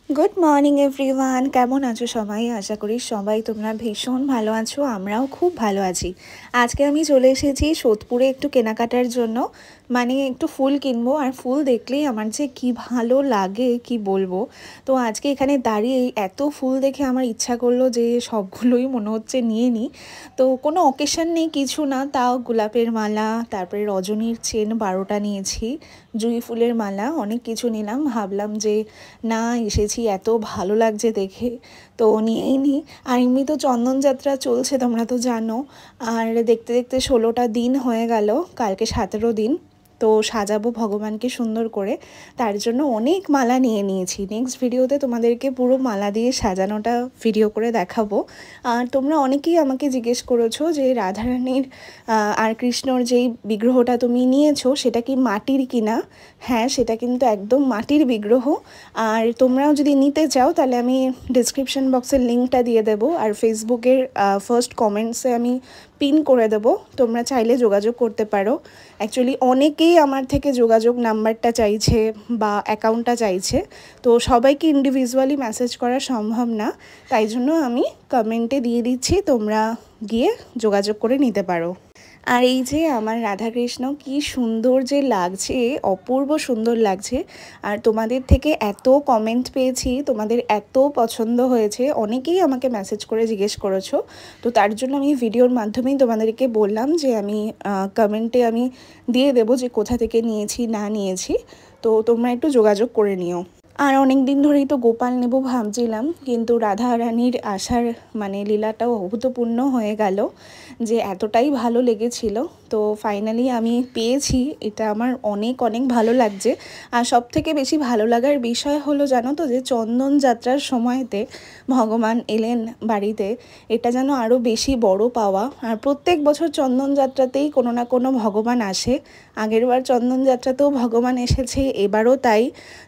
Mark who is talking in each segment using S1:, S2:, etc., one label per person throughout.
S1: Good morning everyone, কেমন আছো সবাই? আশা করি সবাই তোমরা ভীষণ ভালো আছো, আমরাও খুব ভালো আছি। আজকে আমি চলে এসেছি সোদপুরে একটু কেনাকাটার জন্য, মানে একটু ফুল কিনবো। আর ফুল দেখলেই আমার যে কি ভালো লাগে কি বলবো। তো আজকে এখানে দাঁড়িয়ে এত ফুল দেখে আমার ইচ্ছা করলো যে সবগুলোই মনে হচ্ছে নিয়ে নিই। তো কোনো অকেশন নেই, কিছু না, তাও গোলাপের মালা, তারপরে রজনীর চেন 12টা নিয়েছি, জুঁই ফুলের মালা, অনেক কিছু নিলাম। ভাবলাম যে না, এসেছি এত ভালো লাগছে দেখে, তো নিয়েই নিই। আর এমনি তো চন্দনযাত্রা চলছে, তোমরা তো জানো। আর দেখতে দেখতে 16টা দিন হয়ে গেল, কালকে 17 দিন। তো সাজাবো ভগবানকে সুন্দর করে, তার জন্য অনেক মালা নিয়ে নিয়েছি। নেক্সট ভিডিওতে তোমাদেরকে পুরো মালা দিয়ে সাজানোটা ভিডিও করে দেখাবো। আর তোমরা অনেকেই আমাকে জিজ্ঞেস করেছো যে রাধারানীর আর কৃষ্ণর যেই বিগ্রহটা তুমি নিয়েছো সেটা কি মাটির কিনা। হ্যাঁ, সেটা কিন্তু একদম মাটির বিগ্রহ। আর তোমরাও যদি নিতে চাও তাহলে আমি ডিসক্রিপশন বক্সের লিঙ্কটা দিয়ে দেবো, আর ফেসবুকের ফার্স্ট কমেন্টসে আমি পিন করে দেবো, তোমরা চাইলে যোগাযোগ করতে পারো। অ্যাকচুয়ালি অনেকেই আমার থেকে যোগাযোগ নাম্বারটা চাইছে বা অ্যাকাউন্টটা চাইছে, তো সবাইকে ইন্ডিভিজুয়ালি মেসেজ করা সম্ভব না, তাই জন্য আমি কমেন্টে দিয়ে দিচ্ছি, তোমরা গিয়ে যোগাযোগ করে নিতে পারো। আর এই যে আমার রাধাকৃষ্ণ কি সুন্দর যে লাগছে, অপূর্ব সুন্দর লাগছে। আর তোমাদের থেকে এত কমেন্ট পেয়েছি, তোমাদের এত পছন্দ হয়েছে, অনেকেই আমাকে মেসেজ করে জিজ্ঞেস করেছো। তো তার জন্য আমি ভিডিওর মাধ্যমেই তোমাদেরকে বললাম যে আমি কমেন্টে আমি দিয়ে দেবো যে কোথা থেকে নিয়েছি না নিয়েছি, তো তোমরা একটু যোগাযোগ করে নিও। আর অনেক দিন ধরেই তো গোপাল নেব ভাবছিলাম, কিন্তু রাধারানীর আসার মানে লীলাটাও অভূতপূর্ণ হয়ে গেল, যে এতটাই ভালো লেগেছিল। তো ফাইনালি আমি পেয়েছি, এটা আমার অনেক অনেক ভালো লাগছে। আর সব থেকে বেশি ভালো লাগার বিষয় হলো জানো তো, যে চন্দন যাত্রার সময়তে ভগবান এলেন বাড়িতে, এটা যেন আরও বেশি বড় পাওয়া। আর প্রত্যেক বছর চন্দন যাত্রাতেই কোনো না কোনো ভগবান আসে, আগেরবার চন্দন যাত্রাতেও ভগবান এসেছে, এবারও তাই।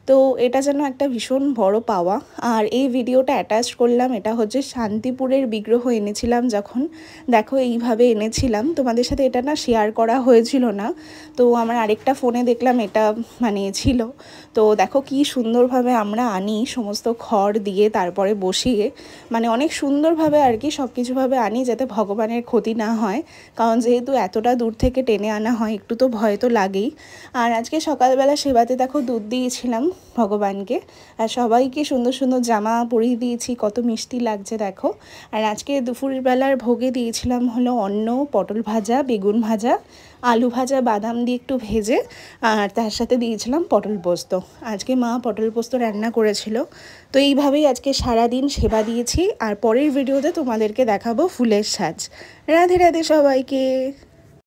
S1: তো এটা যেন একটা ভীষণ বড় পাওয়া। আর এই ভিডিওটা অ্যাটাচ করলাম, এটা হচ্ছে শান্তিপুরের বিগ্রহ এনেছিলাম যখন, দেখো এইভাবে এনেছিলাম, তোমাদের সাথে এটা না শেয়ার করা হয়েছিল না, তো আমার আরেকটা ফোনে দেখলাম এটা মানে ছিল। তো দেখো কি সুন্দরভাবে আমরা আনি, সমস্ত খড় দিয়ে তারপরে বসিয়ে, মানে অনেক সুন্দরভাবে আর কি সব কিছুভাবে আনি যাতে ভগবানের ক্ষতি না হয়, কারণ যেহেতু এতটা দূর থেকে টেনে আনা হয় একটু তো ভয় তো লাগেই। আর আজকে সকালবেলা সেবাতে দেখো দুধ দিয়েছিলাম ভগবানকে, আর সবাইকে সুন্দর সুন্দর জামা পরিয়ে দিয়েছি, কত মিষ্টি লাগছে দেখো। আর আজকে দুপুরবেলার ভোগে দিয়েছিলাম হলো অন্ন, পটল ভাজা, বেগুন ভাজা, আলু ভাজা, বাদাম দিয়ে একটু ভেজে, আর তার সাথে দিয়েছিলাম পটল পোস্ত। আজকে মা পটল পোস্ত রান্না করেছিল। তো এইভাবেই আজকে সারাদিন সেবা দিয়েছি। আর পরের ভিডিওতে তোমাদেরকে দেখাবো ফুলের সাজ। রাধে রাধে সবাইকে।